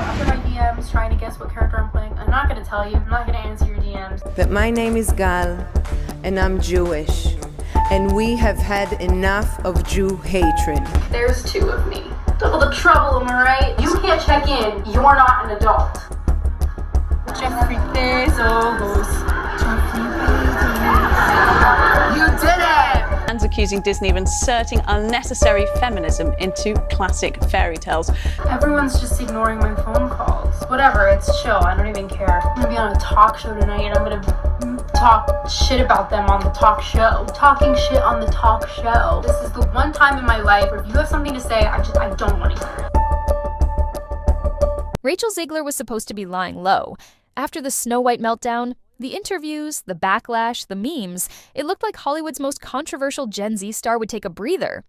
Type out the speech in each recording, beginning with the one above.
up in my DMs trying to guess what character I'm playing. I'm not going to tell you. I'm not going to answer your DMs. But my name is Gal, and I'm Jewish. And we have had enough of Jew hatred. There's two of me. Double the trouble, am I right? You can't check in. You're not an adult. Jeffrey Bezos. You did it! And accusing Disney of inserting unnecessary feminism into classic fairy tales. Everyone's just ignoring my phone calls. Whatever, it's chill. I don't even care. I'm gonna be on a talk show tonight and I'm gonna talk shit about them on the talk show. Talking shit on the talk show. This is the one time in my life where if you have something to say, I don't want to hear it. Rachel Zegler was supposed to be lying low. After the Snow White meltdown, the interviews, the backlash, the memes, it looked like Hollywood's most controversial Gen Z star would take a breather.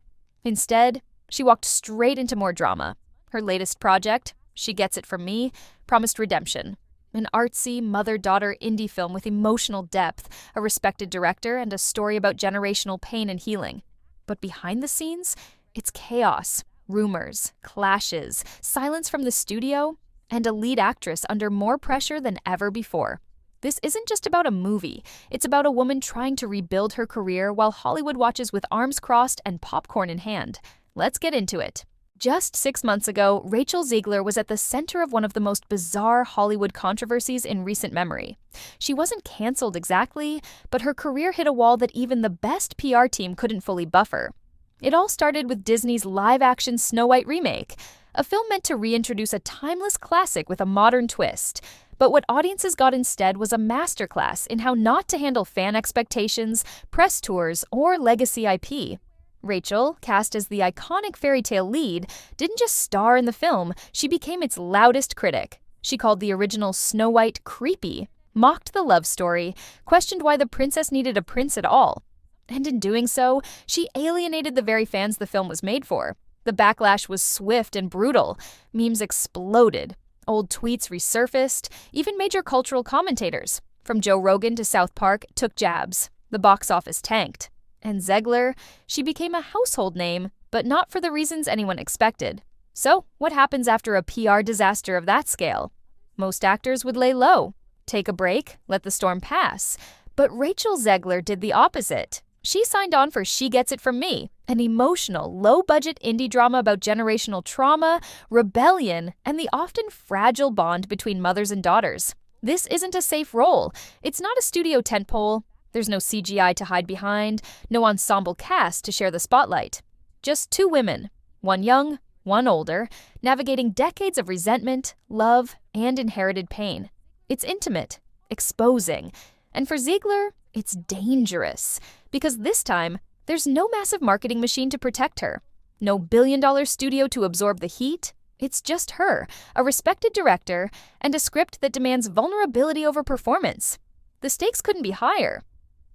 Instead, she walked straight into more drama. Her latest project, She Gets It From Me, promised redemption. An artsy, mother-daughter indie film with emotional depth, a respected director, and a story about generational pain and healing. But behind the scenes, it's chaos, rumors, clashes, silence from the studio, and a lead actress under more pressure than ever before. This isn't just about a movie. It's about a woman trying to rebuild her career while Hollywood watches with arms crossed and popcorn in hand. Let's get into it. Just 6 months ago, Rachel Zegler was at the center of one of the most bizarre Hollywood controversies in recent memory. She wasn't canceled exactly, but her career hit a wall that even the best PR team couldn't fully buffer. It all started with Disney's live-action Snow White remake, a film meant to reintroduce a timeless classic with a modern twist. But what audiences got instead was a masterclass in how not to handle fan expectations, press tours, or legacy IP. Rachel, cast as the iconic fairy tale lead, didn't just star in the film, she became its loudest critic. She called the original Snow White creepy, mocked the love story, questioned why the princess needed a prince at all. And in doing so, she alienated the very fans the film was made for. The backlash was swift and brutal. Memes exploded. Old tweets resurfaced. Even major cultural commentators, from Joe Rogan to South Park, took jabs. The box office tanked. And Zegler, she became a household name, but not for the reasons anyone expected. So, what happens after a PR disaster of that scale? Most actors would lay low, take a break, let the storm pass. But Rachel Zegler did the opposite. She signed on for She Gets It From Me, an emotional, low-budget indie drama about generational trauma, rebellion, and the often fragile bond between mothers and daughters. This isn't a safe role. It's not a studio tentpole. There's no CGI to hide behind, no ensemble cast to share the spotlight. Just two women, one young, one older, navigating decades of resentment, love, and inherited pain. It's intimate, exposing, and for Zegler, it's dangerous. Because this time, there's no massive marketing machine to protect her. No billion-dollar studio to absorb the heat. It's just her, a respected director, and a script that demands vulnerability over performance. The stakes couldn't be higher.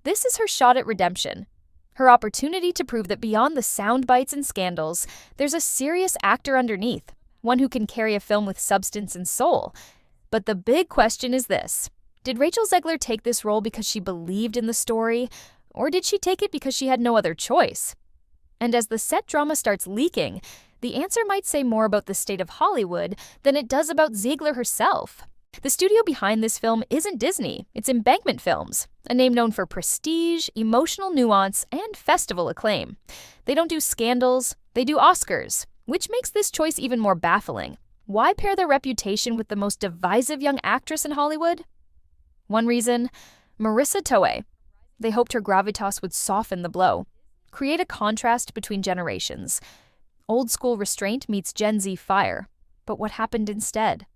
This is her shot at redemption. Her opportunity to prove that beyond the sound bites and scandals, there's a serious actor underneath, one who can carry a film with substance and soul. But the big question is this. Did Rachel Zegler take this role because she believed in the story, or did she take it because she had no other choice? And as the set drama starts leaking, the answer might say more about the state of Hollywood than it does about Zegler herself. The studio behind this film isn't Disney, it's Embankment Films, a name known for prestige, emotional nuance, and festival acclaim. They don't do scandals, they do Oscars, which makes this choice even more baffling. Why pair their reputation with the most divisive young actress in Hollywood? One reason, Marissa Tomei. They hoped her gravitas would soften the blow, create a contrast between generations. Old school restraint meets Gen Z fire. But what happened instead?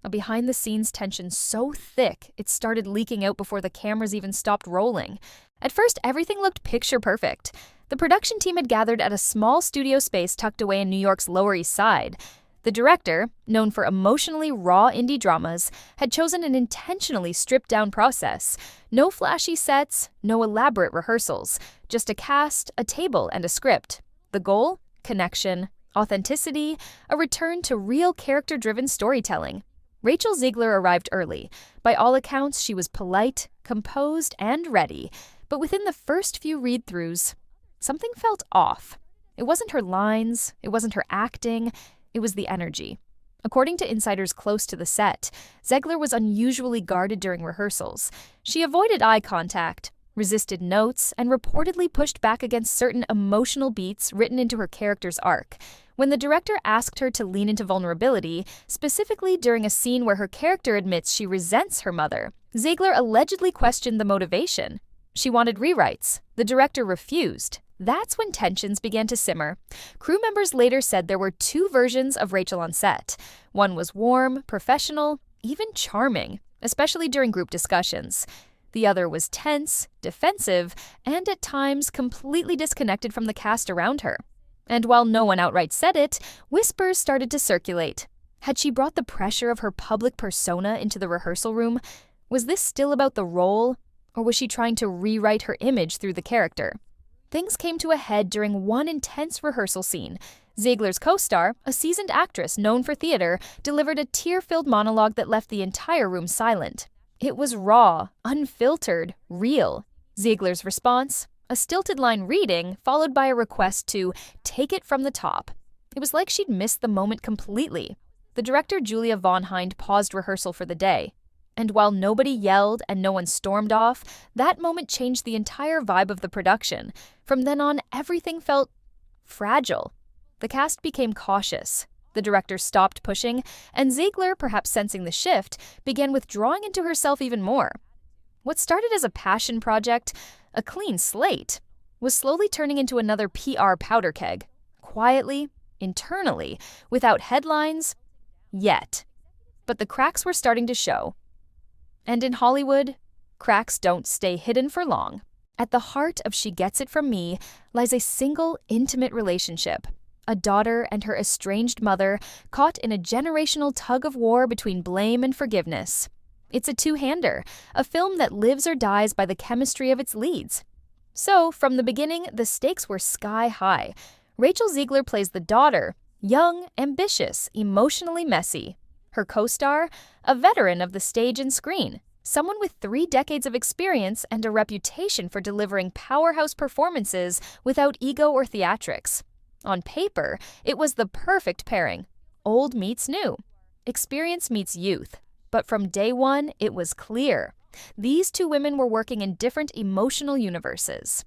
A behind-the-scenes tension so thick it started leaking out before the cameras even stopped rolling. At first, everything looked picture perfect. The production team had gathered at a small studio space tucked away in New York's Lower East Side. The director, known for emotionally raw indie dramas, had chosen an intentionally stripped-down process. No flashy sets, no elaborate rehearsals, just a cast, a table, and a script. The goal? Connection, authenticity, a return to real character-driven storytelling. Rachel Zegler arrived early. By all accounts, she was polite, composed, and ready. But within the first few read-throughs, something felt off. It wasn't her lines, it wasn't her acting, it was the energy. According to insiders close to the set, Zegler was unusually guarded during rehearsals. She avoided eye contact, resisted notes, and reportedly pushed back against certain emotional beats written into her character's arc. When the director asked her to lean into vulnerability, specifically during a scene where her character admits she resents her mother, Zegler allegedly questioned the motivation. She wanted rewrites. The director refused. That's when tensions began to simmer. Crew members later said there were two versions of Rachel on set. One was warm, professional, even charming, especially during group discussions. The other was tense, defensive, and at times completely disconnected from the cast around her. And while no one outright said it, whispers started to circulate. Had she brought the pressure of her public persona into the rehearsal room? Was this still about the role, or was she trying to rewrite her image through the character? Things came to a head during one intense rehearsal scene. Zegler's co-star, a seasoned actress known for theater, delivered a tear-filled monologue that left the entire room silent. It was raw, unfiltered, real. Zegler's response? A stilted line reading, followed by a request to take it from the top. It was like she'd missed the moment completely. The director Julia Von Hind paused rehearsal for the day. And while nobody yelled and no one stormed off, that moment changed the entire vibe of the production. From then on, everything felt fragile. The cast became cautious. The director stopped pushing, and Zegler, perhaps sensing the shift, began withdrawing into herself even more. What started as a passion project, a clean slate, was slowly turning into another PR powder keg. Quietly, internally, without headlines, yet. But the cracks were starting to show. And in Hollywood, cracks don't stay hidden for long. At the heart of She Gets It From Me lies a single, intimate relationship. A daughter and her estranged mother caught in a generational tug-of-war between blame and forgiveness. It's a two-hander, a film that lives or dies by the chemistry of its leads. So, from the beginning, the stakes were sky-high. Rachel Zegler plays the daughter, young, ambitious, emotionally messy. Her co-star, a veteran of the stage and screen, someone with 3 decades of experience and a reputation for delivering powerhouse performances without ego or theatrics. On paper, it was the perfect pairing. Old meets new. Experience meets youth. But from day one, it was clear. These two women were working in different emotional universes.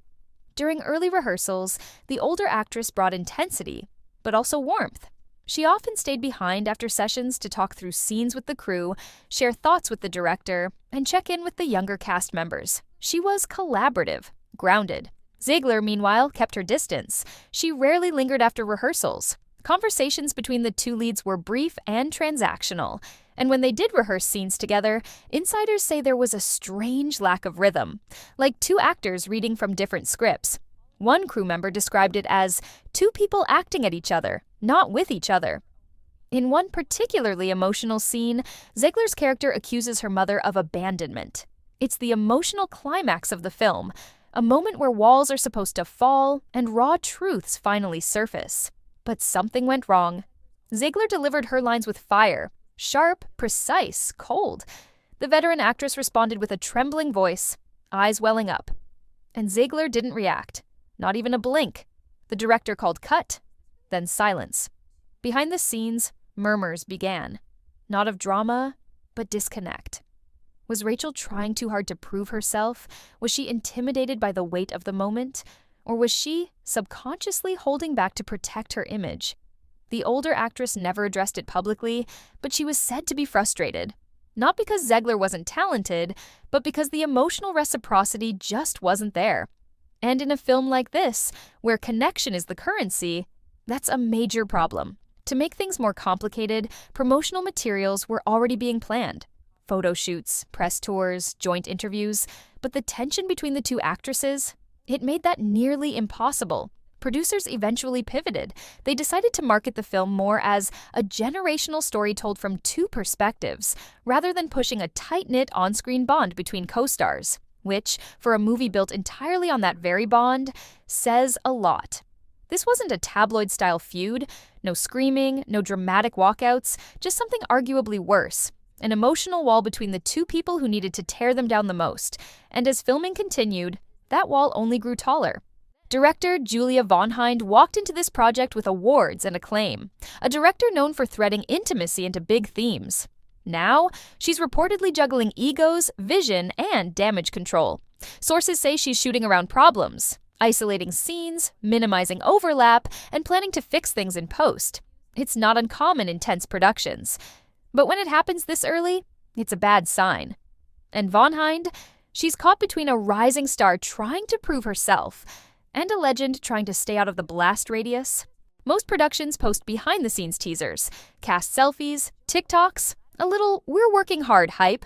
During early rehearsals, the older actress brought intensity, but also warmth. She often stayed behind after sessions to talk through scenes with the crew, share thoughts with the director, and check in with the younger cast members. She was collaborative, grounded. Zegler, meanwhile, kept her distance. She rarely lingered after rehearsals. Conversations between the two leads were brief and transactional. And when they did rehearse scenes together, insiders say there was a strange lack of rhythm, like two actors reading from different scripts. One crew member described it as two people acting at each other, not with each other. In one particularly emotional scene, Zegler's character accuses her mother of abandonment. It's the emotional climax of the film, a moment where walls are supposed to fall and raw truths finally surface. But something went wrong. Zegler delivered her lines with fire, sharp, precise, cold. The veteran actress responded with a trembling voice, eyes welling up. And Zegler didn't react, not even a blink. The director called cut, then silence. Behind the scenes, murmurs began. Not of drama, but disconnect. Was Rachel trying too hard to prove herself? Was she intimidated by the weight of the moment? Or was she subconsciously holding back to protect her image? The older actress never addressed it publicly, but she was said to be frustrated. Not because Zegler wasn't talented, but because the emotional reciprocity just wasn't there. And in a film like this, where connection is the currency, that's a major problem. To make things more complicated, promotional materials were already being planned. Photo shoots, press tours, joint interviews, but the tension between the two actresses, it made that nearly impossible. Producers eventually pivoted. They decided to market the film more as a generational story told from two perspectives, rather than pushing a tight-knit on-screen bond between co-stars, which, for a movie built entirely on that very bond, says a lot. This wasn't a tabloid-style feud, no screaming, no dramatic walkouts, just something arguably worse. An emotional wall between the two people who needed to tear them down the most. And as filming continued, that wall only grew taller. Director Julia Von Hind walked into this project with awards and acclaim, a director known for threading intimacy into big themes. Now, she's reportedly juggling egos, vision, and damage control. Sources say she's shooting around problems, isolating scenes, minimizing overlap, and planning to fix things in post. It's not uncommon in tense productions. But when it happens this early, it's a bad sign. And Von Hind, she's caught between a rising star trying to prove herself and a legend trying to stay out of the blast radius. Most productions post behind-the-scenes teasers, cast selfies, TikToks, a little "we're working hard" hype.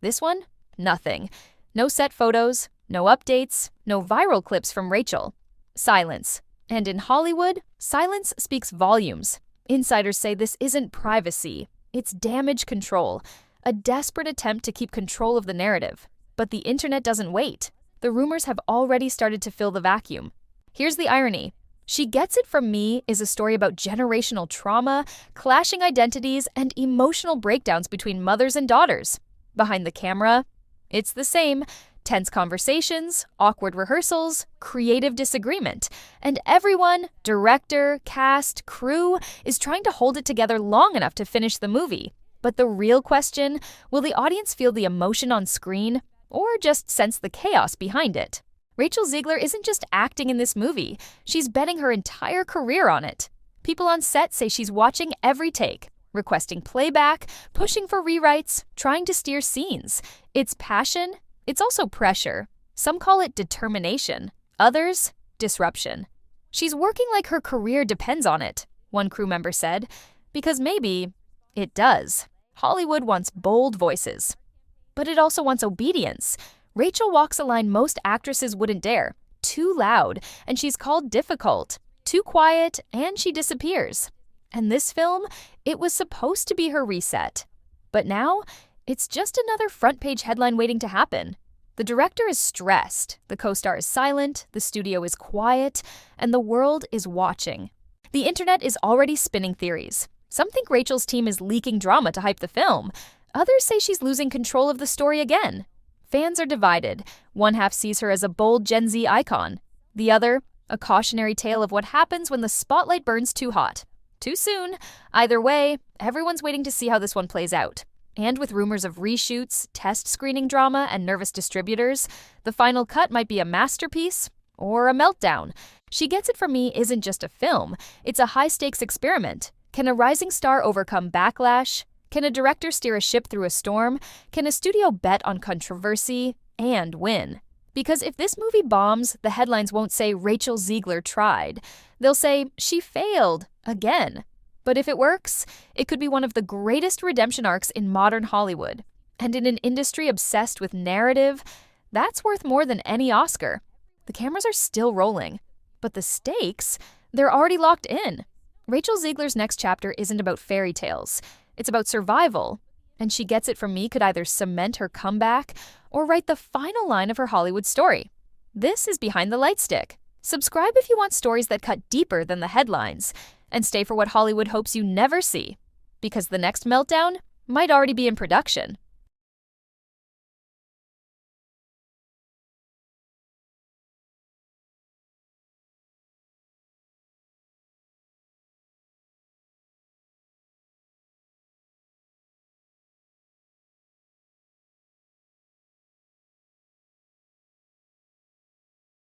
This one? Nothing. No set photos, no updates, no viral clips from Rachel. Silence. And in Hollywood, silence speaks volumes. Insiders say this isn't privacy, it's damage control, a desperate attempt to keep control of the narrative. But the internet doesn't wait. The rumors have already started to fill the vacuum. Here's the irony. She Gets It From Me is a story about generational trauma, clashing identities, and emotional breakdowns between mothers and daughters. Behind the camera, it's the same. Tense conversations, awkward rehearsals, creative disagreement. And everyone, director, cast, crew, is trying to hold it together long enough to finish the movie. But the real question, will the audience feel the emotion on screen, or just sense the chaos behind it? Rachel Zegler isn't just acting in this movie, she's betting her entire career on it. People on set say she's watching every take, requesting playback, pushing for rewrites, trying to steer scenes. It's passion, it's also pressure. Some call it determination, others, disruption. She's working like her career depends on it, one crew member said, because maybe it does. Hollywood wants bold voices, but it also wants obedience. Rachel walks a line most actresses wouldn't dare. Too loud, and she's called difficult. Too quiet, and she disappears. And this film, it was supposed to be her reset. But now, it's just another front-page headline waiting to happen. The director is stressed, the co-star is silent, the studio is quiet, and the world is watching. The internet is already spinning theories. Some think Rachel's team is leaking drama to hype the film. Others say she's losing control of the story again. Fans are divided. One half sees her as a bold Gen Z icon. The other, a cautionary tale of what happens when the spotlight burns too hot. Too soon. Either way, everyone's waiting to see how this one plays out. And with rumors of reshoots, test screening drama, and nervous distributors, the final cut might be a masterpiece or a meltdown. She Gets It From Me isn't just a film. It's a high-stakes experiment. Can a rising star overcome backlash? Can a director steer a ship through a storm? Can a studio bet on controversy and win? Because if this movie bombs, the headlines won't say Rachel Zegler tried. They'll say she failed again. But if it works, it could be one of the greatest redemption arcs in modern Hollywood. And in an industry obsessed with narrative, that's worth more than any Oscar. The cameras are still rolling. But the stakes, they're already locked in. Rachel Zegler's next chapter isn't about fairy tales. It's about survival, and She Gets It From Me could either cement her comeback or write the final line of her Hollywood story. This is Behind the Lightstick. Subscribe if you want stories that cut deeper than the headlines, and stay for what Hollywood hopes you never see, because the next meltdown might already be in production.